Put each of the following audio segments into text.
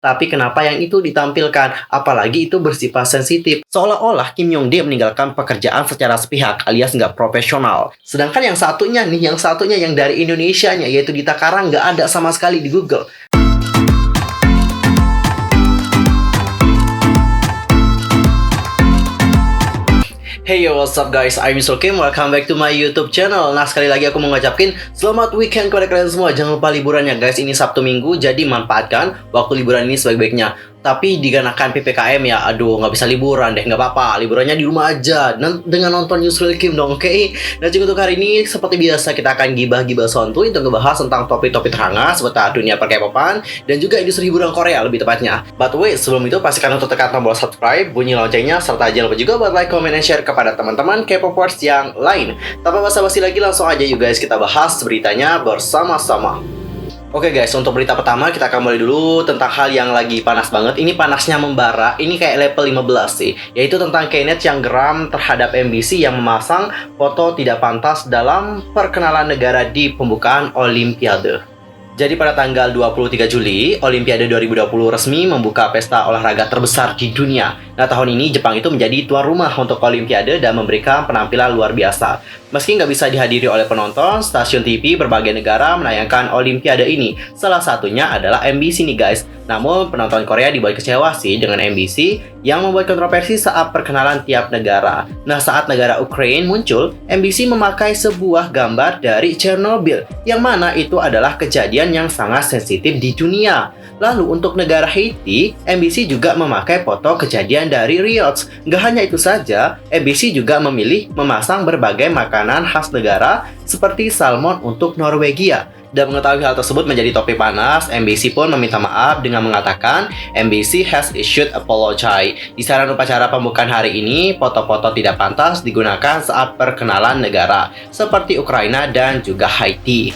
Tapi kenapa yang itu ditampilkan? Apalagi itu bersifat sensitif. Seolah-olah Kim Yong Dae meninggalkan pekerjaan secara sepihak alias nggak profesional. Sedangkan yang satunya yang dari Indonesianya, yaitu Dita Karang, nggak ada sama sekali di Google. Hey yo, what's up guys, I'm Mr. Kim, welcome back to my YouTube channel. Nah, sekali lagi aku mau ngucapin selamat weekend kepada kalian semua. Jangan lupa liburannya guys, ini Sabtu Minggu, jadi manfaatkan waktu liburan ini sebaik-baiknya. Tapi dikarenakan PPKM ya, aduh nggak bisa liburan deh, nggak apa-apa. Liburannya di rumah aja, dengan nonton Yusril Kim dong, oke? Nah, jadi untuk hari ini, seperti biasa kita akan gibah-gibah santuy untuk ngebahas tentang topik-topik terhangat seputar dunia per-K-popan dan juga industri hiburan Korea lebih tepatnya. But wait, sebelum itu pastikan untuk tekan tombol subscribe, bunyi loncengnya, serta jangan lupa juga buat like, comment, dan share kepada teman-teman K-popers yang lain. Tanpa basa-basi lagi, langsung aja yuk guys, kita bahas beritanya bersama-sama. Oke guys, untuk berita pertama kita akan mulai dulu tentang hal yang lagi panas banget. Ini panasnya membara, ini kayak level 15 sih. Yaitu tentang Knet yang geram terhadap MBC yang memasang foto tidak pantas dalam perkenalan negara di pembukaan Olimpiade. Jadi pada tanggal 23 Juli, Olimpiade 2020 resmi membuka pesta olahraga terbesar di dunia. Nah, tahun ini Jepang itu menjadi tuan rumah untuk Olimpiade dan memberikan penampilan luar biasa. Meski nggak bisa dihadiri oleh penonton, stasiun TV berbagai negara menayangkan Olimpiade ini. Salah satunya adalah MBC nih guys. Namun penonton Korea dibuat kecewa sih dengan MBC yang membuat kontroversi saat perkenalan tiap negara. Nah, saat negara Ukraina muncul, MBC memakai sebuah gambar dari Chernobyl, yang mana itu adalah kejadian yang sangat sensitif di dunia. Lalu untuk negara Haiti, MBC juga memakai foto kejadian dari Riots. Nggak hanya itu saja, MBC juga memilih memasang berbagai makanan khas negara seperti salmon untuk Norwegia. Dan mengetahui hal tersebut menjadi topik panas, MBC pun meminta maaf dengan mengatakan MBC has issued apology. Di saran upacara pembukaan hari ini, foto-foto tidak pantas digunakan saat perkenalan negara, seperti Ukraina dan juga Haiti.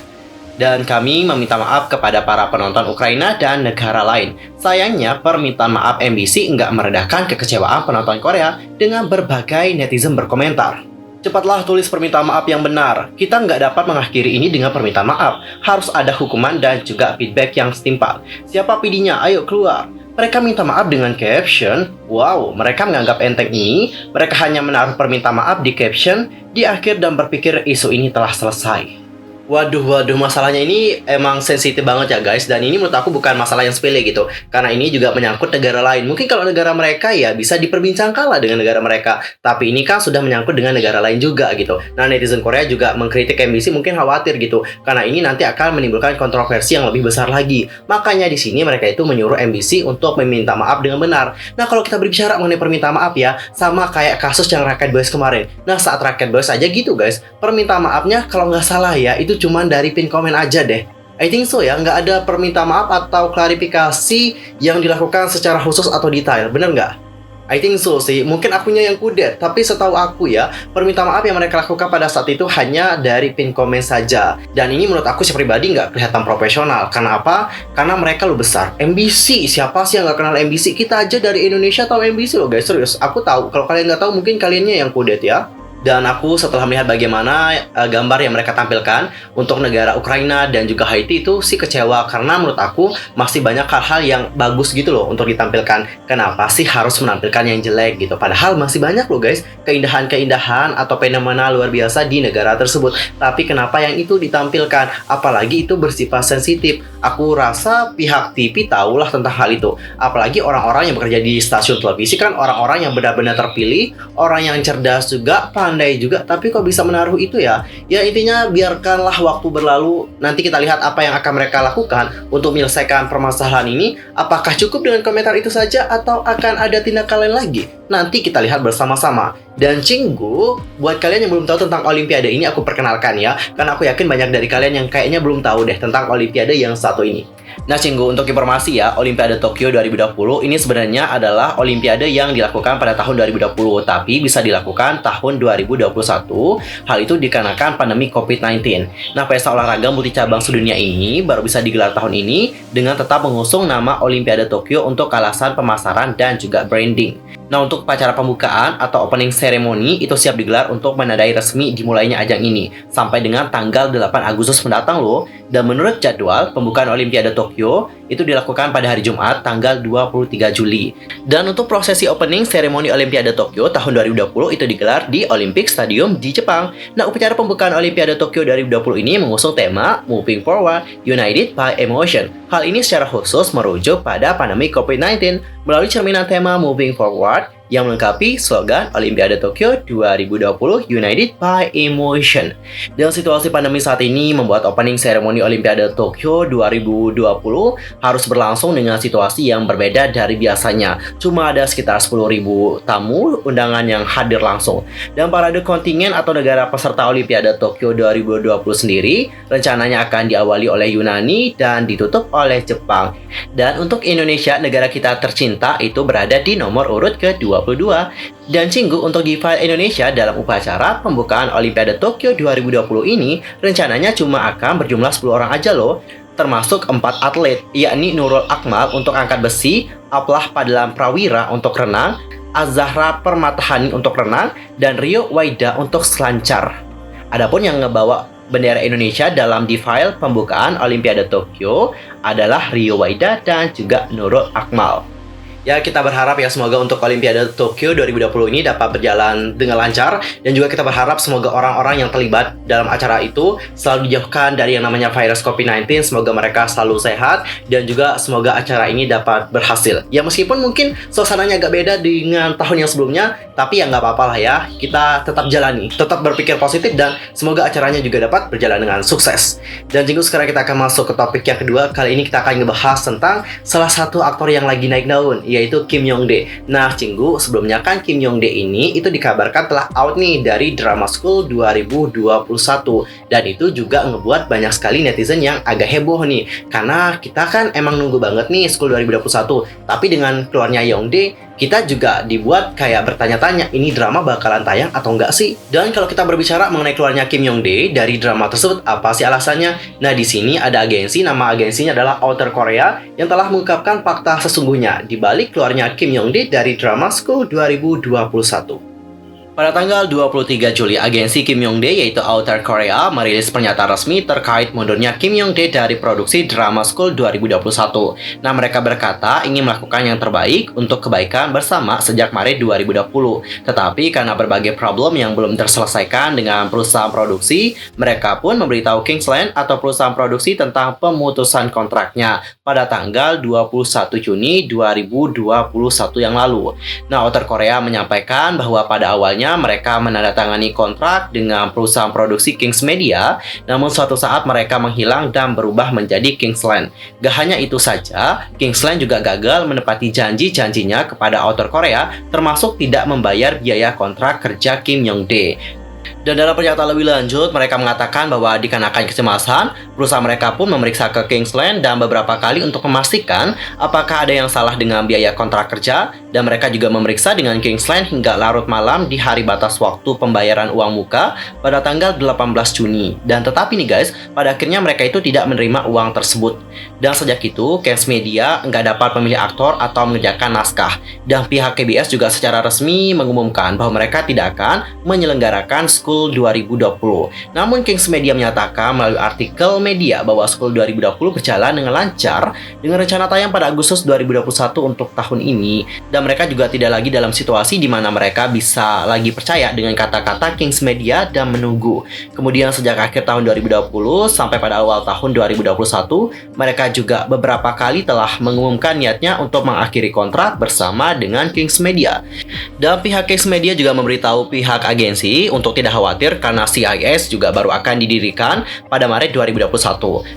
Dan kami meminta maaf kepada para penonton Ukraina dan negara lain. Sayangnya, permintaan maaf MBC nggak meredakan kekecewaan penonton Korea dengan berbagai netizen berkomentar. Cepatlah tulis permintaan maaf yang benar. Kita nggak dapat mengakhiri ini dengan permintaan maaf. Harus ada hukuman dan juga feedback yang setimpal. Siapa PD-nya? Ayo keluar. Mereka minta maaf dengan caption, wow, mereka menganggap enteng ini. Mereka hanya menaruh permintaan maaf di caption di akhir dan berpikir isu ini telah selesai. Waduh, masalahnya ini emang sensitif banget ya guys. Dan ini menurut aku bukan masalah yang sepele gitu, karena ini juga menyangkut negara lain. Mungkin kalau negara mereka ya bisa diperbincangkan lah dengan negara mereka, tapi ini kan sudah menyangkut dengan negara lain juga gitu. Nah, netizen Korea juga mengkritik MBC mungkin khawatir gitu, karena ini nanti akan menimbulkan kontroversi yang lebih besar lagi. Makanya di sini mereka itu menyuruh MBC untuk meminta maaf dengan benar. Nah, kalau kita berbicara mengenai permintaan maaf ya, sama kayak kasus yang Rocket Boys kemarin. Nah, saat Rocket Boys aja gitu guys, permintaan maafnya kalau nggak salah ya, itu cuman dari pin komen aja deh. I think so ya, nggak ada permintaan maaf atau klarifikasi yang dilakukan secara khusus atau detail, bener nggak? I think so sih, mungkin akunya yang kudet, tapi setahu aku ya, permintaan maaf yang mereka lakukan pada saat itu hanya dari pin komen saja. Dan ini menurut aku si pribadi nggak kelihatan profesional. Karena apa? Karena mereka lo besar. MBC, siapa sih yang nggak kenal MBC? Kita aja dari Indonesia tahu MBC loh guys, serius. Aku tahu, kalau kalian nggak tahu mungkin kaliannya yang kudet ya. Dan aku setelah melihat bagaimana gambar yang mereka tampilkan untuk negara Ukraina dan juga Haiti itu sih kecewa, karena menurut aku masih banyak hal-hal yang bagus gitu loh untuk ditampilkan. Kenapa sih harus menampilkan yang jelek gitu? Padahal masih banyak loh guys keindahan-keindahan atau fenomena luar biasa di negara tersebut. Tapi kenapa yang itu ditampilkan? Apalagi itu bersifat sensitif. Aku rasa pihak TV tahulah tentang hal itu. Apalagi orang-orang yang bekerja di stasiun televisi kan orang-orang yang benar-benar terpilih, orang yang cerdas juga, pandai juga, tapi kok bisa menaruh itu ya? Ya intinya biarkanlah waktu berlalu, nanti kita lihat apa yang akan mereka lakukan untuk menyelesaikan permasalahan ini. Apakah cukup dengan komentar itu saja atau akan ada tindakan lain lagi? Nanti kita lihat bersama-sama. Dan Cinggu, buat kalian yang belum tahu tentang Olimpiade ini, aku perkenalkan ya, karena aku yakin banyak dari kalian yang kayaknya belum tahu deh tentang Olimpiade yang satu ini. Nah Cinggu, untuk informasi ya, Olimpiade Tokyo 2020 ini sebenarnya adalah Olimpiade yang dilakukan pada tahun 2020, tapi bisa dilakukan tahun 2021. Hal itu dikarenakan pandemi COVID-19. Nah, pesta olahraga multicabang sedunia ini baru bisa digelar tahun ini dengan tetap mengusung nama Olimpiade Tokyo untuk alasan pemasaran dan juga branding. Nah, untuk upacara pembukaan atau opening ceremony itu siap digelar untuk menandai resmi dimulainya ajang ini sampai dengan tanggal 8 Agustus mendatang loh. Dan menurut jadwal, pembukaan Olimpiade Tokyo itu dilakukan pada hari Jumat tanggal 23 Juli. Dan untuk prosesi opening ceremony Olimpiade Tokyo tahun 2020 itu digelar di Olympic Stadium di Jepang. Nah, upacara pembukaan Olimpiade Tokyo 2020 ini mengusung tema Moving Forward, United by Emotion. Hal ini secara khusus merujuk pada pandemi COVID-19 melalui cerminan tema Moving Forward yang melengkapi slogan Olimpiade Tokyo 2020 United by Emotion. Dengan situasi pandemi saat ini membuat opening ceremony Olimpiade Tokyo 2020 harus berlangsung dengan situasi yang berbeda dari biasanya. Cuma ada sekitar 10.000 tamu undangan yang hadir langsung. Dan parade kontingen atau negara peserta Olimpiade Tokyo 2020 sendiri rencananya akan diawali oleh Yunani dan ditutup oleh Jepang. Dan untuk Indonesia, negara kita tercinta itu berada di nomor urut ke-22. Dan Cinggu untuk di file Indonesia dalam upacara pembukaan Olimpiade Tokyo 2020 ini rencananya cuma akan berjumlah 10 orang aja loh, termasuk 4 atlet, yakni Nurul Akmal untuk angkat besi, Aplah Padalam Prawira untuk renang, Az-Zahra Permatahani untuk renang, dan Rio Waida untuk selancar. Adapun yang ngebawa bendera Indonesia dalam di file pembukaan Olimpiade Tokyo adalah Rio Waida dan juga Nurul Akmal. Ya, kita berharap ya semoga untuk Olimpiade Tokyo 2020 ini dapat berjalan dengan lancar. Dan juga kita berharap semoga orang-orang yang terlibat dalam acara itu selalu dijauhkan dari yang namanya virus COVID-19. Semoga mereka selalu sehat dan juga semoga acara ini dapat berhasil. Ya, meskipun mungkin suasananya agak beda dengan tahun yang sebelumnya, tapi ya nggak apa-apa lah ya. Kita tetap jalani, tetap berpikir positif dan semoga acaranya juga dapat berjalan dengan sukses. Dan Jinggu, sekarang kita akan masuk ke topik yang kedua. Kali ini kita akan ngebahas tentang salah satu aktor yang lagi naik daun, yaitu Kim Yong-dae. Nah, Cinggu, sebelumnya kan Kim Yong-dae ini itu dikabarkan telah out nih dari Drama School 2021. Dan itu juga ngebuat banyak sekali netizen yang agak heboh nih. Karena kita kan emang nunggu banget nih School 2021. Tapi dengan keluarnya Yong-dae, kita juga dibuat kayak bertanya-tanya, ini drama bakalan tayang atau enggak sih? Dan kalau kita berbicara mengenai keluarnya Kim Yong-dae dari drama tersebut, apa sih alasannya? Nah, di sini ada agensi, nama agensinya adalah Outer Korea yang telah mengungkapkan fakta sesungguhnya di balik keluarnya Kim Yong-dae dari Drama School 2021. Pada tanggal 23 Juli, agensi Kim Yong-dae yaitu Outer Korea merilis pernyataan resmi terkait mundurnya Kim Yong-dae dari produksi Drama School 2021. Nah, mereka berkata ingin melakukan yang terbaik untuk kebaikan bersama sejak Maret 2020. Tetapi karena berbagai problem yang belum terselesaikan dengan perusahaan produksi, mereka pun memberitahu Kingsland atau perusahaan produksi tentang pemutusan kontraknya pada tanggal 21 Juni 2021 yang lalu. Nah, Outer Korea menyampaikan bahwa pada awalnya mereka menandatangani kontrak dengan perusahaan produksi Kings Media, namun suatu saat mereka menghilang dan berubah menjadi Kingsland. Gak hanya itu saja, Kingsland juga gagal menepati janji-janjinya kepada Outer Korea, termasuk tidak membayar biaya kontrak kerja Kim Yong-dae. Dan dalam pernyataan lebih lanjut, mereka mengatakan bahwa dikarenakan kecemasan, perusahaan mereka pun memeriksa ke Kingsland dan beberapa kali untuk memastikan apakah ada yang salah dengan biaya kontrak kerja, dan mereka juga memeriksa dengan Kingsland hingga larut malam di hari batas waktu pembayaran uang muka pada tanggal 18 Juni. Dan tetapi nih guys, pada akhirnya mereka itu tidak menerima uang tersebut. Dan sejak itu, Kings Media nggak dapat memilih aktor atau mengerjakan naskah. Dan pihak KBS juga secara resmi mengumumkan bahwa mereka tidak akan menyelenggarakan School 2020. Namun Kings Media menyatakan melalui artikel media bahwa School 2020 berjalan dengan lancar dengan rencana tayang pada Agustus 2021 untuk tahun ini. Dan mereka juga tidak lagi dalam situasi di mana mereka bisa lagi percaya dengan kata-kata Kings Media dan menunggu. Kemudian sejak akhir tahun 2020 sampai pada awal tahun 2021, mereka juga beberapa kali telah mengumumkan niatnya untuk mengakhiri kontrak bersama dengan Kings Media. Dan pihak Kings Media juga memberitahu pihak agensi untuk tidak khawatir karena CIS juga baru akan didirikan pada Maret 2021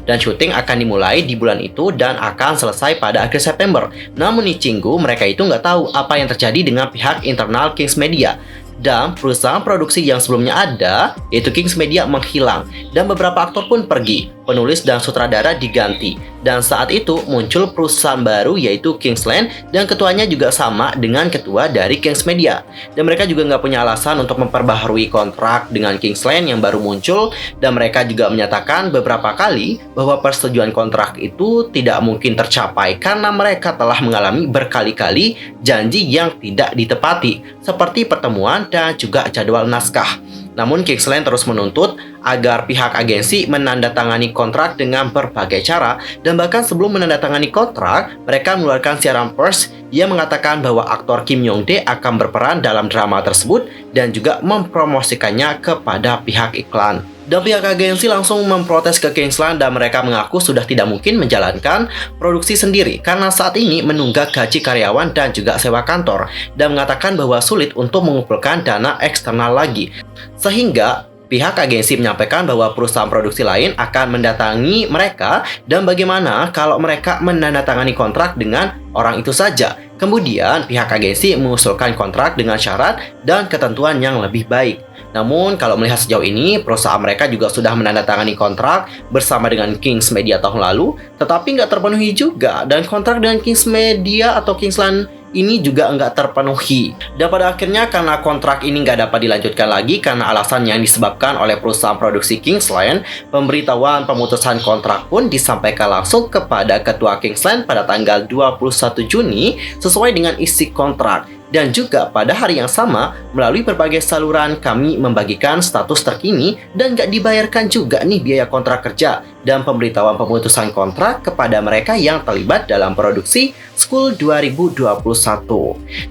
dan syuting akan dimulai di bulan itu dan akan selesai pada akhir September. Namun nih Cinggu, mereka itu nggak tahu apa yang terjadi dengan pihak internal Kings Media. Dan perusahaan produksi yang sebelumnya ada, yaitu Kings Media, menghilang dan beberapa aktor pun pergi. penulis dan sutradara diganti. Dan saat itu muncul perusahaan baru yaitu Kingsland, dan ketuanya juga sama dengan ketua dari Kings Media. Dan mereka juga nggak punya alasan untuk memperbaharui kontrak dengan Kingsland yang baru muncul, dan mereka juga menyatakan beberapa kali bahwa persetujuan kontrak itu tidak mungkin tercapai karena mereka telah mengalami berkali-kali janji yang tidak ditepati, seperti pertemuan dan juga jadwal naskah. Namun Kingsland terus menuntut agar pihak agensi menandatangani kontrak dengan berbagai cara, dan bahkan sebelum menandatangani kontrak, mereka mengeluarkan siaran pers yang mengatakan bahwa aktor Kim Yong-dae akan berperan dalam drama tersebut dan juga mempromosikannya kepada pihak iklan. Dan pihak agensi langsung memprotes ke Kingsland, dan mereka mengaku sudah tidak mungkin menjalankan produksi sendiri karena saat ini menunggak gaji karyawan dan juga sewa kantor, dan mengatakan bahwa sulit untuk mengumpulkan dana eksternal lagi. Sehingga pihak agensi menyampaikan bahwa perusahaan produksi lain akan mendatangi mereka, dan bagaimana kalau mereka menandatangani kontrak dengan orang itu saja. Kemudian pihak agensi mengusulkan kontrak dengan syarat dan ketentuan yang lebih baik. Namun kalau melihat sejauh ini, perusahaan mereka juga sudah menandatangani kontrak bersama dengan Kings Media tahun lalu, tetapi nggak terpenuhi juga, dan kontrak dengan Kings Media atau Kingsland ini juga nggak terpenuhi. Dan pada akhirnya karena kontrak ini nggak dapat dilanjutkan lagi karena alasan yang disebabkan oleh perusahaan produksi Kingsland, pemberitahuan pemutusan kontrak pun disampaikan langsung kepada ketua Kingsland pada tanggal 21 Juni sesuai dengan isi kontrak. Dan juga pada hari yang sama, melalui berbagai saluran kami membagikan status terkini dan gak dibayarkan juga nih biaya kontrak kerja dan pemberitahuan pemutusan kontrak kepada mereka yang terlibat dalam produksi School 2021.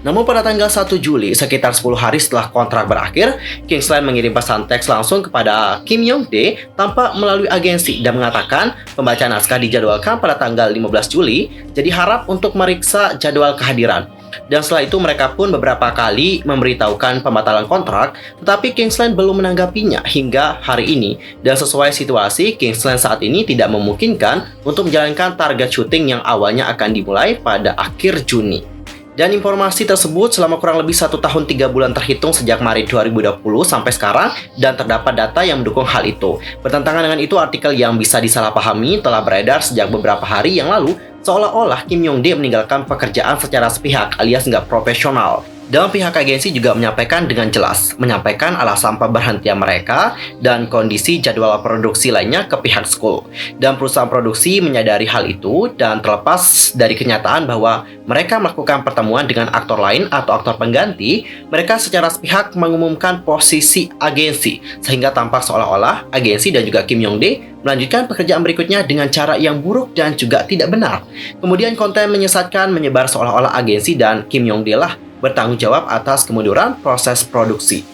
Namun pada tanggal 1 Juli, sekitar 10 hari setelah kontrak berakhir, Kingsland mengirim pesan teks langsung kepada Kim Yong-dae tanpa melalui agensi dan mengatakan pembacaan naskah dijadwalkan pada tanggal 15 Juli, jadi harap untuk meriksa jadwal kehadiran. Dan setelah itu mereka pun beberapa kali memberitahukan pembatalan kontrak, tetapi Kingsland belum menanggapinya hingga hari ini. Dan sesuai situasi, Kingsland saat ini tidak memungkinkan untuk menjalankan target syuting yang awalnya akan dimulai pada akhir Juni. Dan informasi tersebut selama kurang lebih 1 tahun 3 bulan terhitung sejak Maret 2020 sampai sekarang, dan terdapat data yang mendukung hal itu. Bertentangan dengan itu, artikel yang bisa disalahpahami telah beredar sejak beberapa hari yang lalu, seolah-olah Kim Yong-dae meninggalkan pekerjaan secara sepihak alias nggak profesional. Dan pihak agensi juga menyampaikan dengan jelas, menyampaikan alasan pemberhentian mereka dan kondisi jadwal produksi lainnya ke pihak School. Dan perusahaan produksi menyadari hal itu, dan terlepas dari kenyataan bahwa mereka melakukan pertemuan dengan aktor lain atau aktor pengganti, mereka secara sepihak mengumumkan posisi agensi, sehingga tampak seolah-olah agensi dan juga Kim Yong-dae melanjutkan pekerjaan berikutnya dengan cara yang buruk dan juga tidak benar. Kemudian konten menyesatkan menyebar seolah-olah agensi dan Kim Yong-dae lah bertanggung jawab atas kemunduran proses produksi.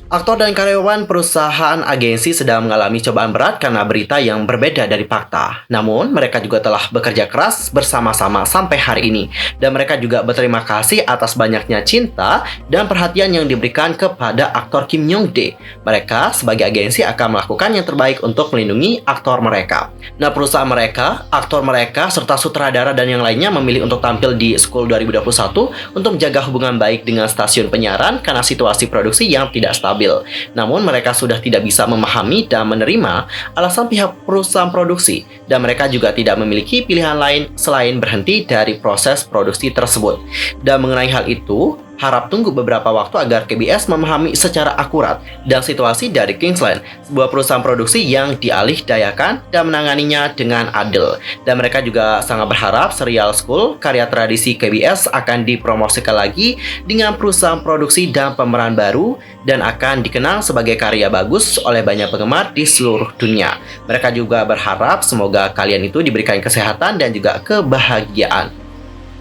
Aktor dan karyawan perusahaan agensi sedang mengalami cobaan berat karena berita yang berbeda dari fakta. Namun, mereka juga telah bekerja keras bersama-sama sampai hari ini. Dan mereka juga berterima kasih atas banyaknya cinta dan perhatian yang diberikan kepada aktor Kim Yong-dae. Mereka sebagai agensi akan melakukan yang terbaik untuk melindungi aktor mereka. Nah, perusahaan mereka, aktor mereka, serta sutradara dan yang lainnya memilih untuk tampil di School 2021 untuk menjaga hubungan baik dengan stasiun penyiaran karena situasi produksi yang tidak stabil. Namun mereka sudah tidak bisa memahami dan menerima alasan pihak perusahaan produksi, dan mereka juga tidak memiliki pilihan lain selain berhenti dari proses produksi tersebut. Dan mengenai hal itu, harap tunggu beberapa waktu agar KBS memahami secara akurat dan situasi dari Kingsland, sebuah perusahaan produksi yang dialihdayakan dan menanganinya dengan adil. Dan mereka juga sangat berharap serial School, karya tradisi KBS, akan dipromosikan lagi dengan perusahaan produksi dan pemeran baru, dan akan dikenal sebagai karya bagus oleh banyak penggemar di seluruh dunia. Mereka juga berharap semoga kalian itu diberikan kesehatan dan juga kebahagiaan.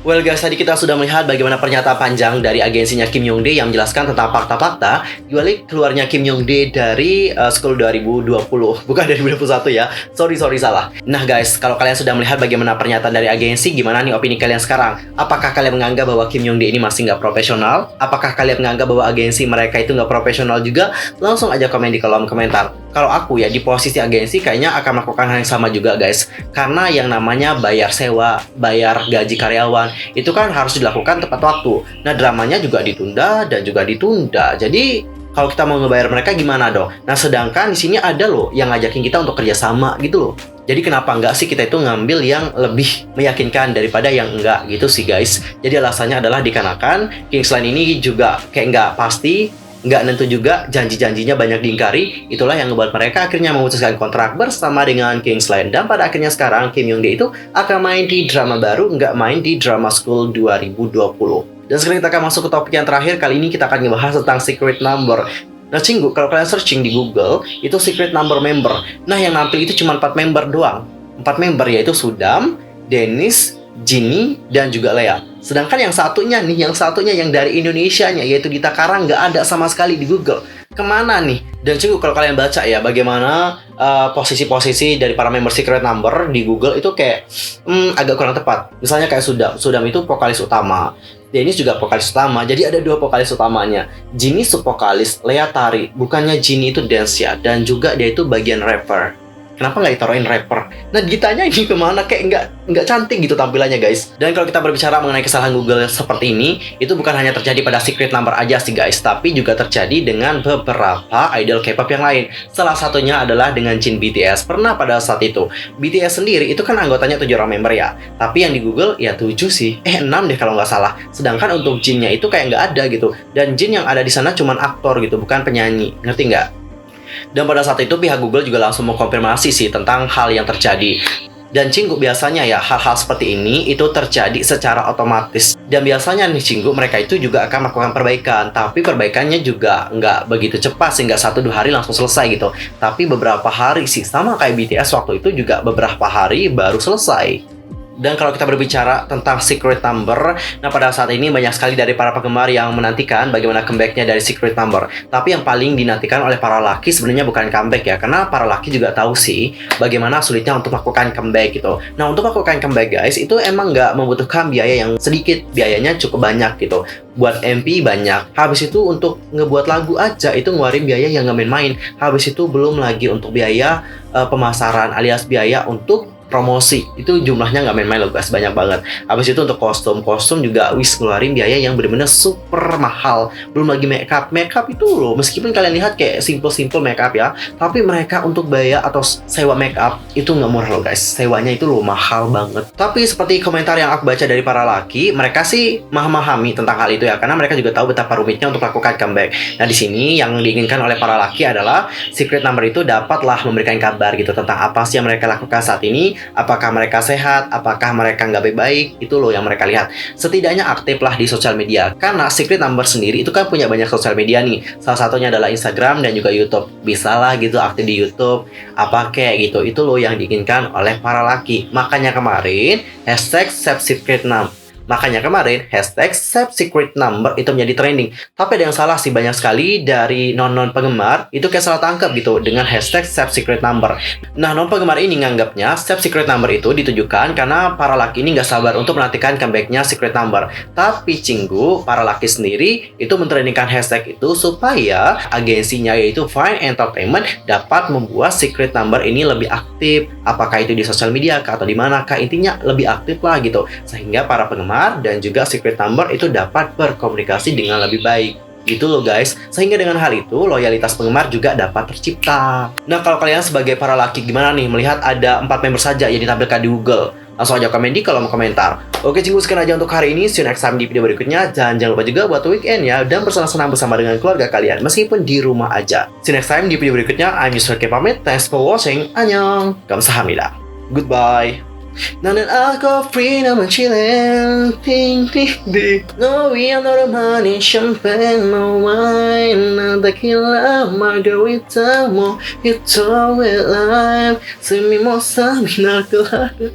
Well guys, tadi kita sudah melihat bagaimana pernyataan panjang dari agensinya Kim Yong-dae yang menjelaskan tentang fakta-fakta dibalik keluarnya Kim Yong-dae dari School 2020, bukan 2021 ya. Sorry salah. Nah guys, kalau kalian sudah melihat bagaimana pernyataan dari agensi, gimana nih opini kalian sekarang? Apakah kalian menganggap bahwa Kim Yong-dae ini masih nggak profesional? Apakah kalian menganggap bahwa agensi mereka itu nggak profesional juga? Langsung aja komen di kolom komentar. Kalau aku ya di posisi agensi kayaknya akan melakukan hal yang sama juga guys. Karena yang namanya bayar sewa, bayar gaji karyawan, itu kan harus dilakukan tepat waktu. Nah, dramanya juga ditunda dan juga ditunda. Jadi Kalau kita mau ngebayar mereka gimana dong? Nah, sedangkan di sini ada loh yang ngajakin kita untuk kerjasama gitu loh. Jadi kenapa enggak sih kita itu ngambil yang lebih meyakinkan daripada yang enggak gitu sih guys. Jadi alasannya adalah dikarenakan Kingsland ini juga kayak enggak pasti, nggak nentu juga, janji-janjinya banyak diingkari. Itulah yang membuat mereka akhirnya memutuskan kontrak bersama dengan Kingsland. Dan pada akhirnya sekarang Kim Young Dae itu akan main di drama baru, nggak main di Drama School 2020. Dan sekarang kita akan masuk ke topik yang terakhir. Kali ini kita akan ngebahas tentang Secret Number. Nah Cinggu, kalau kalian searching di Google, itu Secret Number member. Nah yang nampil itu cuma 4 member doang. 4 member yaitu Sudam, Dennis, Jinny, dan juga Lea. Sedangkan yang satunya yang dari Indonesianya yaitu Dita Karang nggak ada sama sekali di Google. Kemana nih? Dan Cinggu, kalau kalian baca ya bagaimana posisi-posisi dari para member Secret Number di Google itu kayak agak kurang tepat. Misalnya kayak Sudam itu vokalis utama, Dennis juga vokalis utama, jadi ada 2 vokalis utamanya. Jinny subvokalis, Lea tari. Bukannya Jinny itu dance ya, dan juga dia itu bagian rapper. Kenapa nggak ditaruhin rapper? Nah, ditanya ini kemana? Kayak nggak cantik gitu tampilannya, guys. Dan kalau kita berbicara mengenai kesalahan Google seperti ini, itu bukan hanya terjadi pada Secret Number aja sih, guys, tapi juga terjadi dengan beberapa idol K-pop yang lain. Salah satunya adalah dengan Jin BTS. Pernah pada saat itu, BTS sendiri itu kan anggotanya 7 orang member ya. Tapi yang di Google ya 7 sih. 6 deh kalau nggak salah. Sedangkan untuk Jinnya itu kayak nggak ada gitu. Dan Jin yang ada di sana cuman aktor gitu, bukan penyanyi. Ngerti nggak? Dan pada saat itu pihak Google juga langsung mengkonfirmasi sih tentang hal yang terjadi. Dan Cinggu, biasanya ya hal-hal seperti ini itu terjadi secara otomatis. Dan biasanya nih Cinggu, mereka itu juga akan melakukan perbaikan. Tapi perbaikannya juga nggak begitu cepat sehingga 1-2 hari langsung selesai gitu. Tapi beberapa hari sih, sama kayak BTS waktu itu juga beberapa hari baru selesai. Dan kalau kita berbicara tentang Secret Number, nah pada saat ini banyak sekali dari para penggemar yang menantikan bagaimana comebacknya dari Secret Number. Tapi yang paling dinantikan oleh para laki sebenarnya bukan comeback ya, karena para laki juga tahu sih bagaimana sulitnya untuk melakukan comeback gitu. Nah untuk melakukan comeback guys, itu emang nggak membutuhkan biaya yang sedikit, biayanya cukup banyak gitu. Buat MP banyak, habis itu untuk ngebuat lagu aja itu ngeluarin biaya yang nggak main-main. Habis itu belum lagi untuk biaya pemasaran alias biaya untuk promosi, itu jumlahnya nggak main-main loh guys, banyak banget. Habis itu untuk kostum juga wis ngeluarin biaya yang bener-bener super mahal. Belum lagi makeup itu loh, meskipun kalian lihat kayak simple makeup ya, tapi mereka untuk bayar atau sewa makeup itu nggak murah loh guys, sewanya itu loh mahal banget. Tapi seperti komentar yang aku baca dari para laki, mereka sih memahami tentang hal itu ya, karena mereka juga tahu betapa rumitnya untuk melakukan comeback. Nah di sini yang diinginkan oleh para laki adalah Secret Number itu dapatlah memberikan kabar gitu tentang apa sih yang mereka lakukan saat ini. Apakah mereka sehat, apakah mereka nggak baik-baik, itu loh yang mereka lihat. Setidaknya aktiflah di sosial media, karena Secret Number sendiri itu kan punya banyak sosial media nih. Salah satunya adalah Instagram dan juga YouTube. Bisalah gitu aktif di YouTube, apa kayak gitu. Itu loh yang diinginkan oleh para laki. Makanya kemarin hashtag Save Secret Number. Makanya kemarin hashtag Save Secret Number itu menjadi trending. Tapi ada yang salah sih, banyak sekali dari non penggemar itu kayak salah tangkap gitu dengan hashtag Save Secret Number. Nah non penggemar ini nganggapnya Save Secret Number itu ditujukan karena para laki ini nggak sabar untuk menantikan comebacknya Secret Number. Tapi Cinggu, para laki sendiri itu mentrendingkan hashtag itu supaya agensinya yaitu Fine Entertainment dapat membuat Secret Number ini lebih aktif. Apakah itu di sosial media kah atau di mana kah, intinya lebih aktif lah gitu. Sehingga para penggemar dan juga Secret Number itu dapat berkomunikasi dengan lebih baik. Gitu loh guys. Sehingga dengan hal itu loyalitas penggemar juga dapat tercipta. Nah kalau kalian sebagai para laki gimana nih melihat ada 4 member saja yang ditampilkan di Google? Langsung aja komen di kolom komentar. Oke Cinggu, sekian aja untuk hari ini. See you next time di video berikutnya. Dan jangan lupa juga buat weekend ya, dan bersenang-senang bersama dengan keluarga kalian meskipun di rumah aja. See you next time di video berikutnya. I'm Mr. K pamit. Thanks for watching. Annyeong. Kamsahamnida. Goodbye. 나는 alcohol free 나만 chillin' No we are not a money champagne no wine 난 tequila margarita 뭐 it's all with life 숨이 못 삼이 날 것 같아